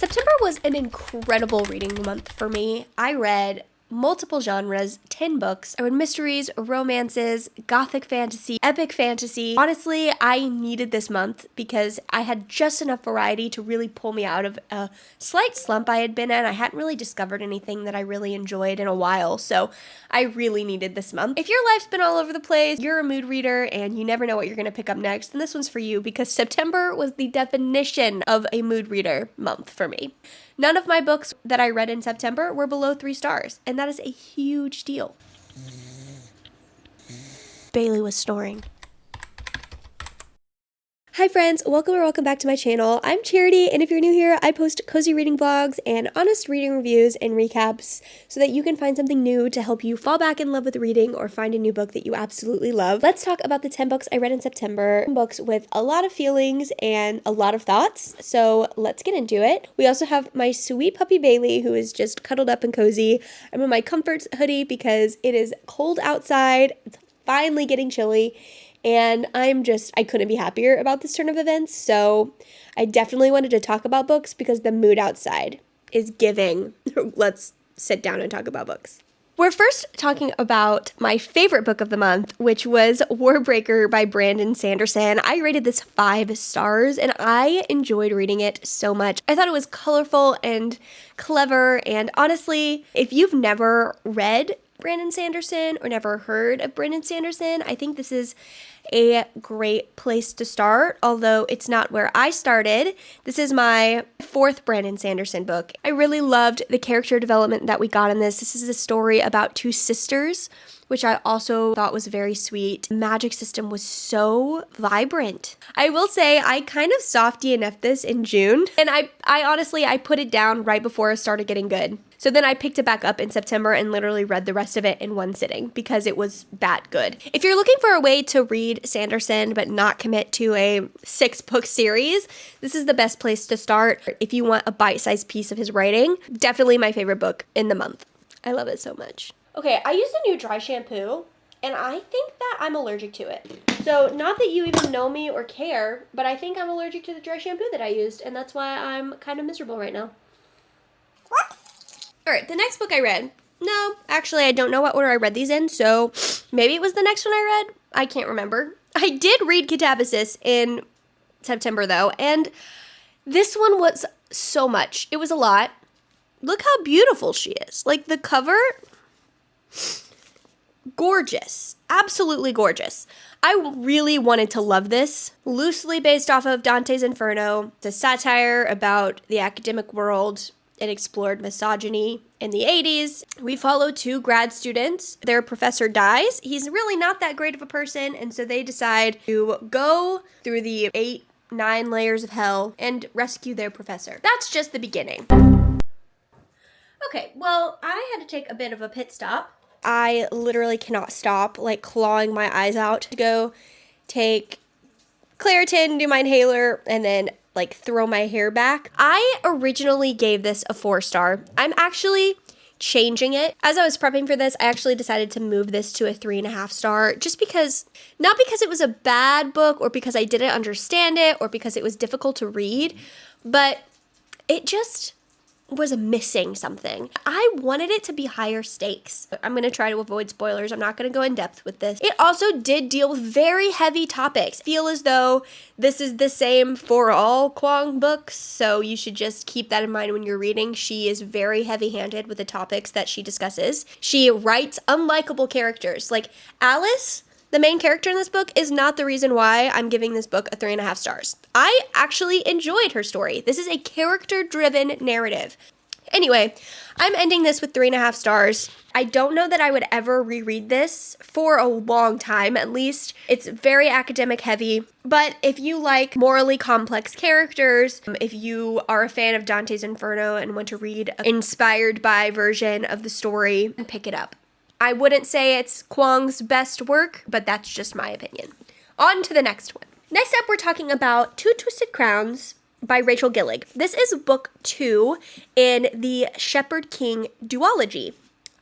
September was an incredible reading month for me. I read multiple genres, 10 books. I read mysteries, romances, gothic fantasy, epic fantasy. Honestly, I needed this month because I had just enough variety to really pull me out of a slight slump I had been in. I hadn't really discovered anything that I really enjoyed in a while, so I really needed this month. If your life's been all over the place, you're a mood reader, and you never know what you're going to pick up next, then this one's for you because September was the definition of a mood reader month for me. None of my books that I read in September were below 3 stars, and that is a huge deal. Bailey was snoring. Hi friends, welcome back to my channel. I'm Charity, and if you're new here, I post cozy reading vlogs and honest reading reviews and recaps so that you can find something new to help you fall back in love with reading or find a new book that you absolutely love. Let's talk about the 10 books I read in September. Books with a lot of feelings and a lot of thoughts, so let's get into it. We also have my sweet puppy Bailey, who is just cuddled up and cozy. I'm in my comforts hoodie because it is cold outside. It's finally getting chilly. And I couldn't be happier about this turn of events, so I definitely wanted to talk about books because the mood outside is giving. Let's sit down and talk about books. We're first talking about my favorite book of the month, which was Warbreaker by Brandon Sanderson. I rated this 5 stars, and I enjoyed reading it so much. I thought it was colorful and clever, and honestly, if you've never read Brandon Sanderson or never heard of Brandon Sanderson, I think this is a great place to start, although it's not where I started. This is my 4th Brandon Sanderson book. I really loved the character development that we got in this. This is a story about 2 sisters, which I also thought was very sweet. The magic system was so vibrant. I will say I kind of soft DNF'd this in June, and I honestly put it down right before it started getting good. So then I picked it back up in September and literally read the rest of it in one sitting because it was that good. If you're looking for a way to read Sanderson but not commit to a 6-book series, this is the best place to start. If you want a bite-sized piece of his writing, definitely my favorite book in the month. I love it so much. Okay, I used a new dry shampoo, and I think that I'm allergic to it. So, not that you even know me or care, but I think I'm allergic to the dry shampoo that I used, and that's why I'm kind of miserable right now. What? Alright, the next book I read. No, actually, I don't know what order I read these in, so maybe it was the next one I read. I can't remember. I did read Katabasis in September, though, and this one was so much. It was a lot. Look how beautiful she is. Like, the cover, gorgeous. Absolutely gorgeous. I really wanted to love this. Loosely based off of Dante's Inferno. It's a satire about the academic world. It explored misogyny in the 80s. We follow 2 grad students. Their professor dies. He's really not that great of a person, and so they decide to go through the 8-9 layers of hell and rescue their professor. That's just the beginning. Okay, well, I had to take a bit of a pit stop. I literally cannot stop, like, clawing my eyes out to go take Claritin, do my inhaler, and then like throw my hair back. I originally gave this a 4 star. I'm actually changing it. As I was prepping for this, I actually decided to move this to a 3.5 star just because, not because it was a bad book or because I didn't understand it or because it was difficult to read, but it just was missing something. I wanted it to be higher stakes. I'm going to try to avoid spoilers. I'm not going to go in depth with this. It also did deal with very heavy topics. I feel as though this is the same for all Kuang books, so you should just keep that in mind when you're reading. She is very heavy-handed with the topics that she discusses. She writes unlikable characters. Like Alice, the main character in this book, is not the reason why I'm giving this book a 3.5 stars. I actually enjoyed her story. This is a character-driven narrative. Anyway, I'm ending this with 3.5 stars. I don't know that I would ever reread this for a long time, at least. It's very academic heavy, but if you like morally complex characters, if you are a fan of Dante's Inferno and want to read an inspired by version of the story, pick it up. I wouldn't say it's Kuang's best work, but that's just my opinion. On to the next one. Next up, we're talking about Two Twisted Crowns by Rachel Gillig. This is book 2 in the Shepherd King duology.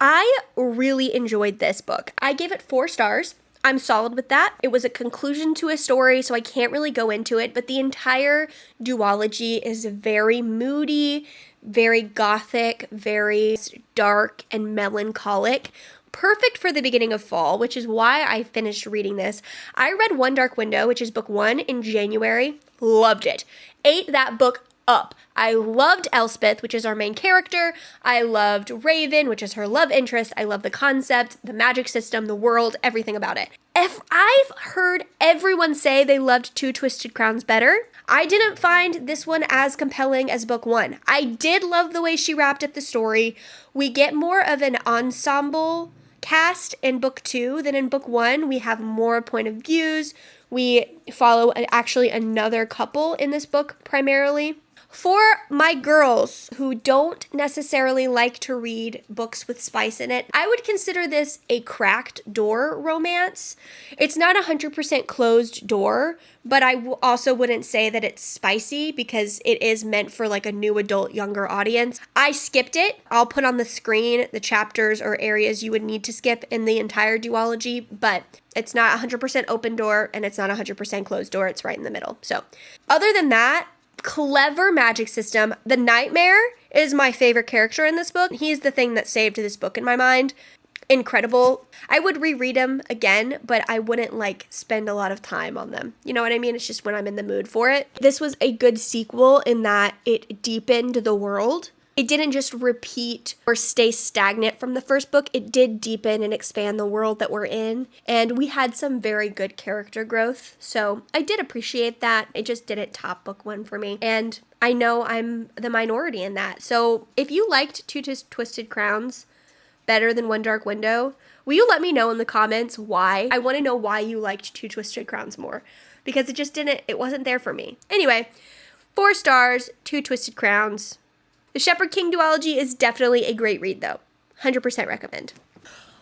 I really enjoyed this book. I gave it 4 stars. I'm solid with that. It was a conclusion to a story, so I can't really go into it, but the entire duology is very moody, very gothic, very dark and melancholic. Perfect for the beginning of fall, which is why I finished reading this. I read One Dark Window, which is book 1, in January. Loved it. Ate that book up. I loved Elspeth, which is our main character. I loved Raven, which is her love interest. I love the concept, the magic system, the world, everything about it. I've heard everyone say they loved Two Twisted Crowns better. I didn't find this one as compelling as book 1. I did love the way she wrapped up the story. We get more of an ensemble cast in book 2 than in book 1. We have more point of views. We follow actually another couple in this book primarily. For my girls who don't necessarily like to read books with spice in it, I would consider this a cracked door romance. It's not 100% closed door, but I also wouldn't say that it's spicy because it is meant for like a new adult, younger audience. I skipped it. I'll put on the screen the chapters or areas you would need to skip in the entire duology, but it's not 100% open door and it's not 100% closed door. It's right in the middle. So other than that, clever magic system. The Nightmare is my favorite character in this book. He's the thing that saved this book in my mind. Incredible. I would reread them again, but I wouldn't like spend a lot of time on them. You know what I mean? It's just when I'm in the mood for it. This was a good sequel in that it deepened the world. It didn't just repeat or stay stagnant from the first book. It did deepen and expand the world that we're in. And we had some very good character growth. So I did appreciate that. It just didn't top book 1 for me. And I know I'm the minority in that. So if you liked Two Twisted Crowns better than One Dark Window, will you let me know in the comments why? I want to know why you liked Two Twisted Crowns more. Because it wasn't there for me. Anyway, 4 stars, Two Twisted Crowns. The Shepherd King duology is definitely a great read, though. 100% recommend.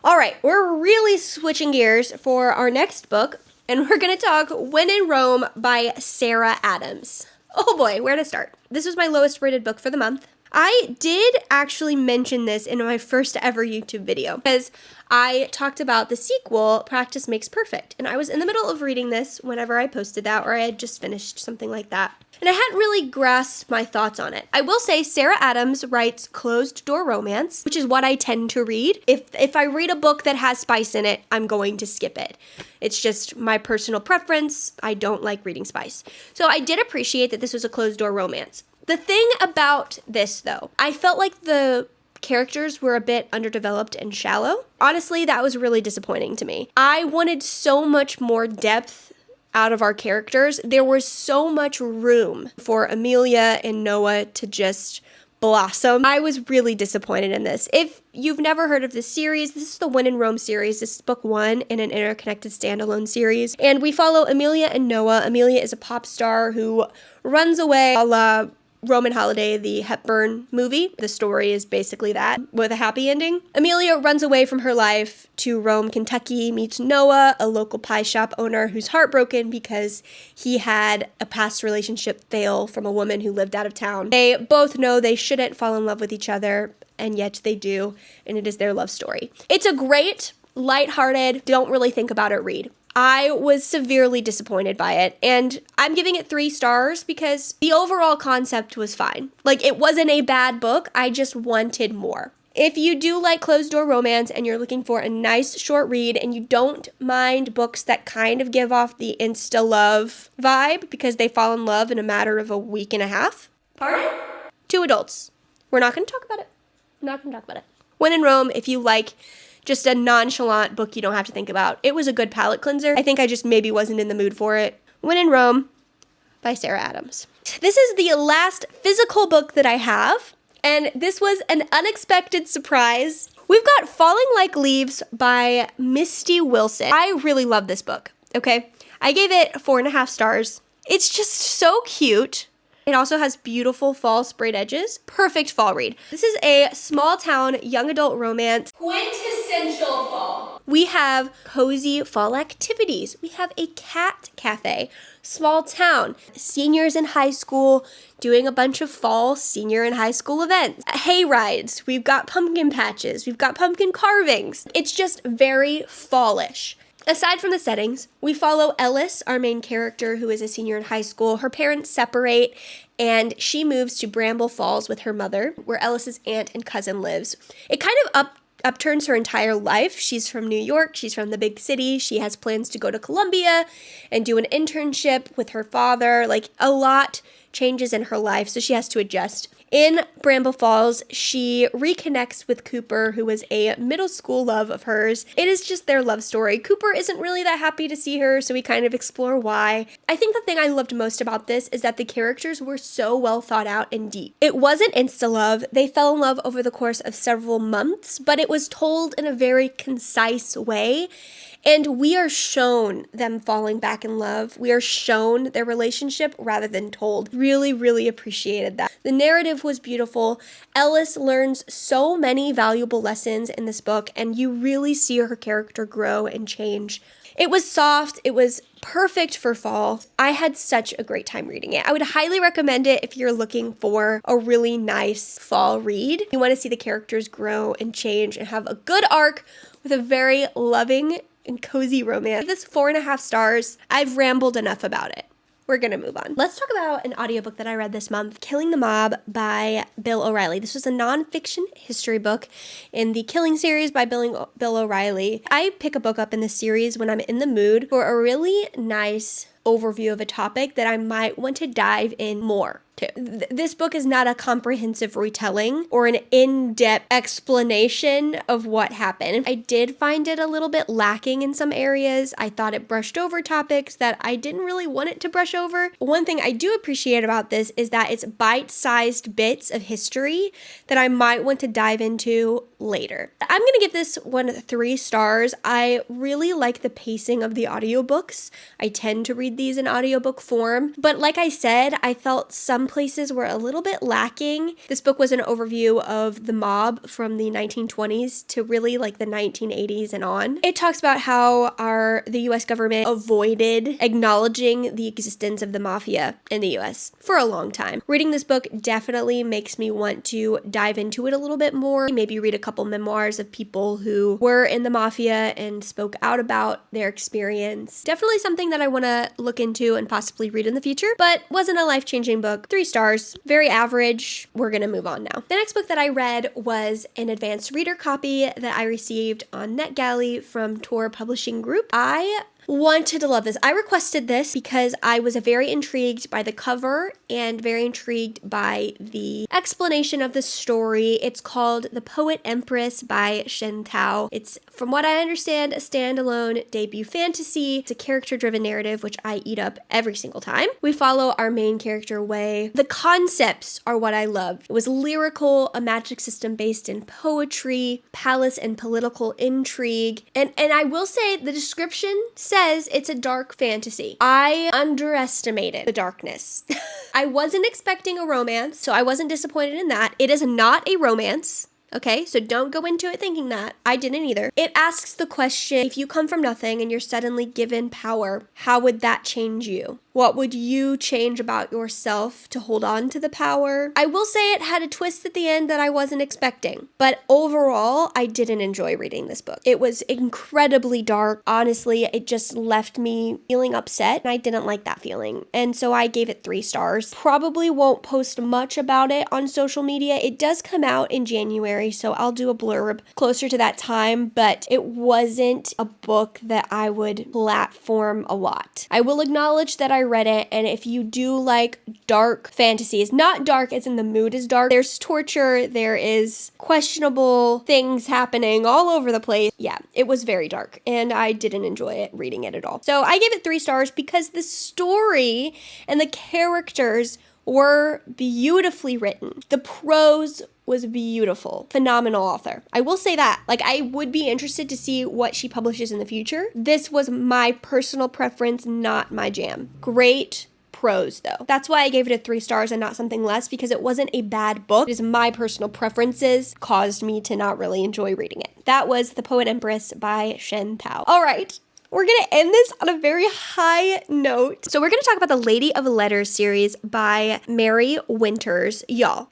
All right, we're really switching gears for our next book, and we're going to talk When in Rome by Sarah Adams. Oh boy, where to start? This was my lowest rated book for the month. I did actually mention this in my first ever YouTube video because I talked about the sequel, Practice Makes Perfect. And I was in the middle of reading this whenever I posted that, or I had just finished something like that. And I hadn't really grasped my thoughts on it. I will say Sarah Adams writes closed door romance, which is what I tend to read. If I read a book that has spice in it, I'm going to skip it. It's just my personal preference. I don't like reading spice. So I did appreciate that this was a closed door romance. The thing about this, though, I felt like the characters were a bit underdeveloped and shallow. Honestly, that was really disappointing to me. I wanted so much more depth out of our characters. There was so much room for Amelia and Noah to just blossom. I was really disappointed in this. If you've never heard of this series, this is the When in Rome series. This is book 1 in an interconnected standalone series. And we follow Amelia and Noah. Amelia is a pop star who runs away a la Roman Holiday, the Hepburn movie. The story is basically that, with a happy ending. Amelia runs away from her life to Rome, Kentucky, meets Noah, a local pie shop owner who's heartbroken because he had a past relationship fail from a woman who lived out of town. They both know they shouldn't fall in love with each other, and yet they do, and it is their love story. It's a great, lighthearted, don't really think about it read. I was severely disappointed by it, and I'm giving it 3 stars because the overall concept was fine. Like, it wasn't a bad book, I just wanted more. If you do like closed door romance and you're looking for a nice short read and you don't mind books that kind of give off the insta-love vibe because they fall in love in a matter of a week and a half. Pardon? 2 adults. We're not going to talk about it. When in Rome, if you like just a nonchalant book you don't have to think about. It was a good palate cleanser. I think I just maybe wasn't in the mood for it. When in Rome by Sarah Adams. This is the last physical book that I have, and this was an unexpected surprise. We've got Falling Like Leaves by Misty Wilson. I really love this book, okay? I gave it 4.5 stars. It's just so cute. It also has beautiful fall sprayed edges. Perfect fall read. This is a small town young adult romance. Quintessential fall. We have cozy fall activities. We have a cat cafe. Small town. Seniors in high school doing a bunch of fall senior and high school events. Hay rides. We've got pumpkin patches. We've got pumpkin carvings. It's just very fallish. Aside from the settings, we follow Ellis, our main character, who is a senior in high school. Her parents separate, and she moves to Bramble Falls with her mother, where Ellis's aunt and cousin lives. It kind of upturns her entire life. She's from New York. She's from the big city. She has plans to go to Columbia and do an internship with her father. Like, a lot changes in her life, so she has to adjust. In Bramble Falls, she reconnects with Cooper, who was a middle school love of hers. It is just their love story. Cooper isn't really that happy to see her, so we kind of explore why. I think the thing I loved most about this is that the characters were so well thought out and deep. It wasn't insta-love. They fell in love over the course of several months, but it was told in a very concise way. And we are shown them falling back in love. We are shown their relationship rather than told. Really, really appreciated that. The narrative was beautiful. Ellis learns so many valuable lessons in this book, and you really see her character grow and change. It was soft. It was perfect for fall. I had such a great time reading it. I would highly recommend it if you're looking for a really nice fall read. You want to see the characters grow and change and have a good arc with a very loving and cozy romance. This 4.5 stars. I've rambled enough about it. We're gonna move on. Let's talk about an audiobook that I read this month, Killing the Mob by Bill O'Reilly. This was a nonfiction history book in the Killing series by Bill O'Reilly. I pick a book up in this series when I'm in the mood for a really nice overview of a topic that I might want to dive in more to. This book is not a comprehensive retelling or an in-depth explanation of what happened. I did find it a little bit lacking in some areas. I thought it brushed over topics that I didn't really want it to brush over. One thing I do appreciate about this is that it's bite-sized bits of history that I might want to dive into later. I'm gonna give this one 3 stars. I really like the pacing of the audiobooks. I tend to read these in audiobook form, but like I said, I felt some places were a little bit lacking. This book was an overview of the mob from the 1920s to really like the 1980s and on. It talks about how the US government avoided acknowledging the existence of the mafia in the US for a long time. Reading this book definitely makes me want to dive into it a little bit more, maybe read a couple memoirs of people who were in the mafia and spoke out about their experience. Definitely something that I want to look into and possibly read in the future, but wasn't a life-changing book. 3 stars, very average. We're gonna move on now. The next book that I read was an advanced reader copy that I received on NetGalley from Tor Publishing Group. I wanted to love this. I requested this because I was very intrigued by the cover and very intrigued by the explanation of the story. It's called The Poet Empress by Shen Tao. It's, from what I understand, a standalone debut fantasy. It's a character-driven narrative, which I eat up every single time. We follow our main character, Wei. The concepts are what I loved. It was lyrical, a magic system based in poetry, palace and political intrigue. And I will say the description says it's a dark fantasy. I underestimated the darkness. I wasn't expecting a romance, so I wasn't disappointed in that. It is not a romance. Okay, so don't go into it thinking that. I didn't either. It asks the question, if you come from nothing and you're suddenly given power, how would that change you? What would you change about yourself to hold on to the power? I will say it had a twist at the end that I wasn't expecting, but overall, I didn't enjoy reading this book. It was incredibly dark. Honestly, it just left me feeling upset, and I didn't like that feeling, and so I gave it 3 stars. Probably won't post much about it on social media. It does come out in January, so I'll do a blurb closer to that time, but it wasn't a book that I would platform a lot. I will acknowledge that I read it, and if you do like dark fantasies, not dark as in the mood is dark, there's torture, there is questionable things happening all over the place. Yeah, it was very dark, and I didn't enjoy it reading it at all. So I gave it 3 stars because the story and the characters were beautifully written. The prose was beautiful. Phenomenal author. I will say that. Like, I would be interested to see what she publishes in the future. This was my personal preference, not my jam. Great prose, though. That's why I gave it a 3 stars and not something less, because it wasn't a bad book. It is my personal preferences caused me to not really enjoy reading it. That was The Poet Empress by Shen Tao. All right. We're going to end this on a very high note. So we're going to talk about the Lady of Letters series by Mary Winters. Y'all.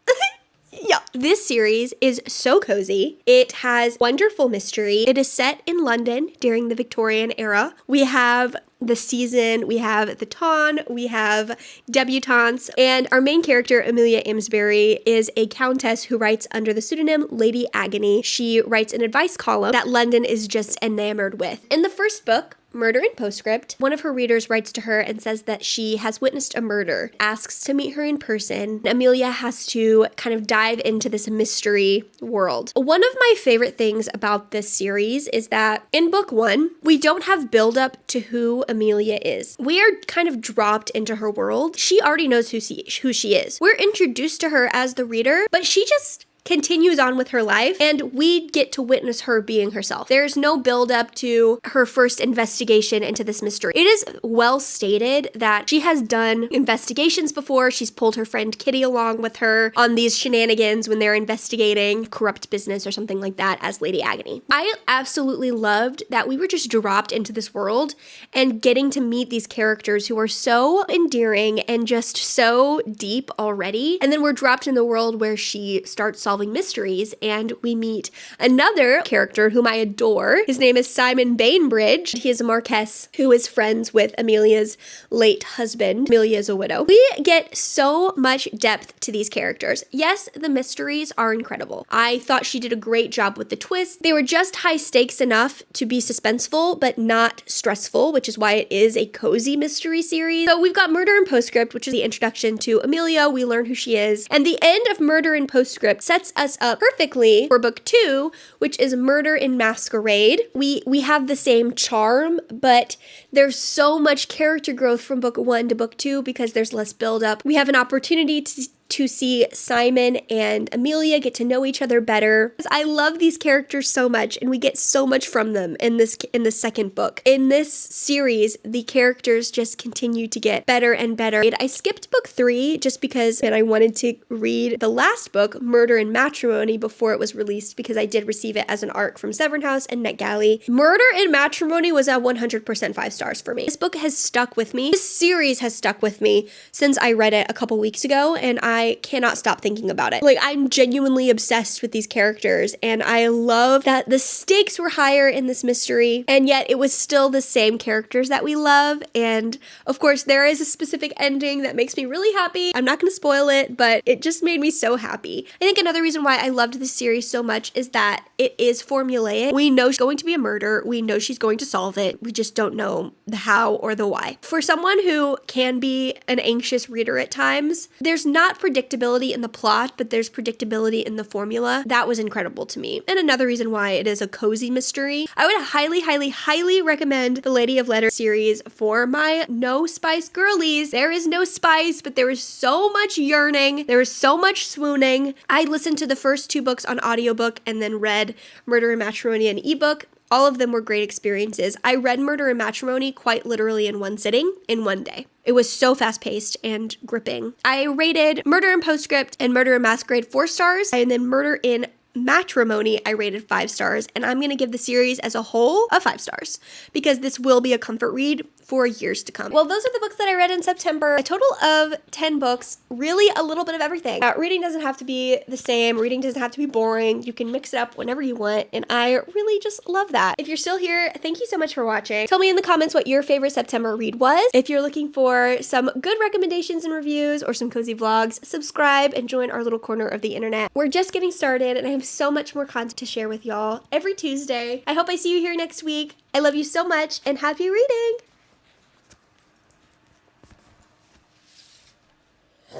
Yeah, This series is so cozy. It has wonderful mystery. It is set in London during the Victorian era. We have the season, we have the ton, we have debutantes, and our main character, Amelia Amesbury, is a countess who writes under the pseudonym Lady Agony. She writes an advice column that London is just enamored with. In the first book, Murder in Postscript, one of her readers writes to her and says that she has witnessed a murder, asks to meet her in person. Amelia has to kind of dive into this mystery world. One of my favorite things about this series is that in book 1, we don't have build-up to who Amelia is. We are kind of dropped into her world. She already knows who she is. We're introduced to her as the reader, but she just continues on with her life, and we get to witness her being herself. There's no build up to her first investigation into this mystery. It is well stated that she has done investigations before. She's pulled her friend Kitty along with her on these shenanigans when they're investigating corrupt business or something like that as Lady Agony. I absolutely loved that we were just dropped into this world and getting to meet these characters who are so endearing and just so deep already. And then we're dropped in the world where she starts solving mysteries, and we meet another character whom I adore. His name is Simon Bainbridge. He is a Marquess who is friends with Amelia's late husband. Amelia is a widow. We get so much depth to these characters. Yes, the mysteries are incredible. I thought she did a great job with the twists. They were just high stakes enough to be suspenseful, but not stressful, which is why it is a cozy mystery series. So we've got Murder in Postscript, which is the introduction to Amelia. We learn who she is. And the end of Murder in Postscript sets us up perfectly for book 2, which is Murder in Masquerade. We have the same charm, but there's so much character growth from book 1 to book 2 because there's less buildup. We have an opportunity to see Simon and Amelia get to know each other better. I love these characters so much, and we get so much from them in the second book. In this series, the characters just continue to get better and better. I skipped book 3 just because I wanted to read the last book, Murder in Matrimony, before it was released because I did receive it as an ARC from Severn House and NetGalley. Murder in Matrimony was at 100% 5 stars for me. This book has stuck with me. This series has stuck with me since I read it a couple weeks ago, and I cannot stop thinking about it. Like, I'm genuinely obsessed with these characters, and I love that the stakes were higher in this mystery, and yet it was still the same characters that we love. And of course, there is a specific ending that makes me really happy. I'm not going to spoil it, but it just made me so happy. I think another reason why I loved this series so much is that it is formulaic. We know she's going to be a murder. We know she's going to solve it. We just don't know the how or the why. For someone who can be an anxious reader at times, there's not predictability in the plot, but there's predictability in the formula. That was incredible to me. And another reason why it is a cozy mystery. I would highly recommend the Lady of Letters series for my no spice girlies. There is no spice, but there is so much yearning. There is so much swooning. I listened to the first 2 books on audiobook and then read Murder in Matrimony and ebook. All of them were great experiences. I read Murder in Matrimony quite literally in one sitting, in one day. It was so fast-paced and gripping. I rated Murder in Postscript and Murder in Masquerade 4 stars, and then Murder in Matrimony I rated 5 stars, and I'm going to give the series as a whole a 5 stars because this will be a comfort read for years to come. Well, those are the books that I read in September. A total of 10 books, really a little bit of everything. Reading doesn't have to be the same. Reading doesn't have to be boring. You can mix it up whenever you want, and I really just love that. If you're still here, thank you so much for watching. Tell me in the comments what your favorite September read was. If you're looking for some good recommendations and reviews or some cozy vlogs, subscribe and join our little corner of the internet. We're just getting started, and I have so much more content to share with y'all every Tuesday. I hope I see you here next week. I love you so much, and happy reading!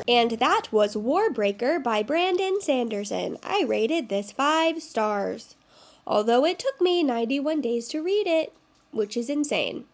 And that was Warbreaker by Brandon Sanderson. I rated this 5 stars, although it took me 91 days to read it, which is insane.